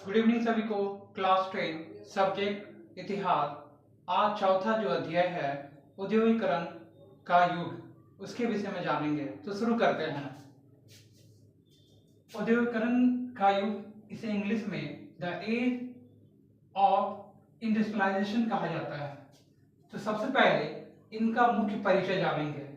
Good evening सभी को। Class 10 subject इतिहास। आज चौथा जो अध्याय है औद्योगिकरण का युग, उसके विषय में जानेंगे। तो शुरू करते हैं। औद्योगिकरण का युग, इसे इंग्लिश में द एज ऑफ इंडस्ट्रियलाइजेशन कहा जाता है। तो सबसे पहले इनका मुख्य परिचय जानेंगे।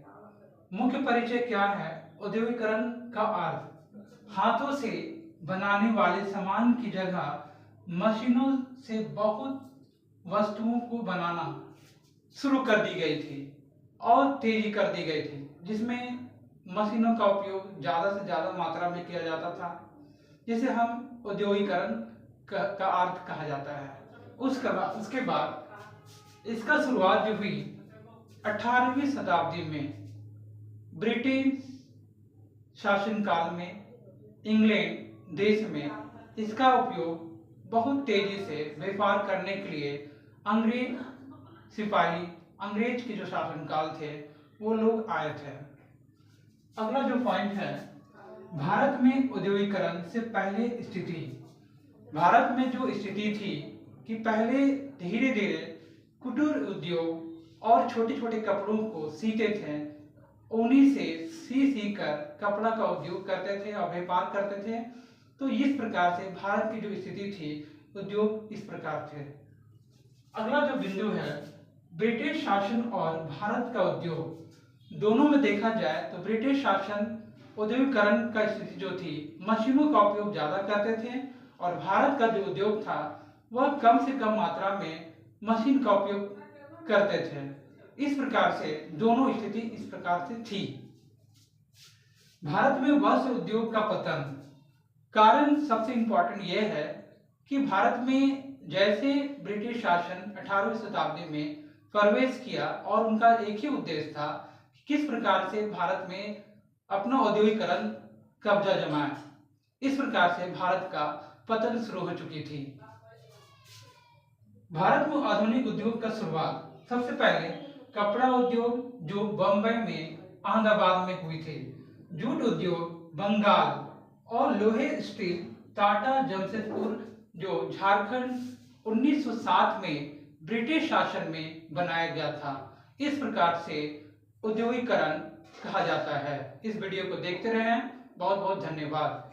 मुख्य परिचय क्या है? औद्योगिकरण का अर्थ हाथों से बनाने वाले सामान की जगह मशीनों से बहुत वस्तुओं को बनाना शुरू कर दी गई थी और तेजी कर दी गई थी, जिसमें मशीनों का उपयोग ज्यादा से ज्यादा मात्रा में किया जाता था, जिसे हम औद्योगिकरण का अर्थ कहा जाता है। उसके बाद इसका शुरुआत जो हुई 18वीं शताब्दी में ब्रिटिश शासनकाल में इंग्लैंड देश में इसका उपयोग बहुत तेजी से व्यापार करने के लिए अंग्रेज सिपाही, अंग्रेज के जो शासनकाल थे वो लोग आए थे। अगला जो पॉइंट है, भारत में औद्योगिकरण से पहले स्थिति। भारत में जो स्थिति थी कि पहले धीरे धीरे कुटीर उद्योग और छोटे छोटे कपड़ों को सीते थे, उन्हीं से सी कर कपड़ा का उद्योग करते थे और व्यापार करते थे। तो इस प्रकार से भारत की जो स्थिति थी, उद्योग इस प्रकार थे। अगला जो बिंदु है, ब्रिटिश शासन और भारत का उद्योग, दोनों में देखा जाए तो ब्रिटिश शासन औद्योगिकरण का स्थिति जो थी, मशीनों का उपयोग ज्यादा करते थे और भारत का जो उद्योग था वह कम से कम मात्रा में मशीन का उपयोग करते थे। इस प्रकार से दोनों स्थिति इस प्रकार से थी। भारत में वस्त्र उद्योग का पतन कारण सबसे इंपॉर्टेंट यह है कि भारत में जैसे ब्रिटिश शासन 18वीं शताब्दी में प्रवेश किया और उनका एक ही उद्देश्य था कि किस प्रकार से भारत में अपना औद्योगिकरण कब्जा जमाए। इस प्रकार से भारत का पतन शुरू हो चुकी थी। भारत में आधुनिक उद्योग का शुरुआत सबसे पहले कपड़ा उद्योग जो बंबई में, अहमदाबाद में हुई थी, जूट उद्योग बंगाल और लोहे स्टील टाटा जमशेदपुर जो झारखंड 1907 में ब्रिटिश शासन में बनाया गया था। इस प्रकार से औद्योगिकरण कहा जाता है। इस वीडियो को देखते रहें। बहुत बहुत धन्यवाद।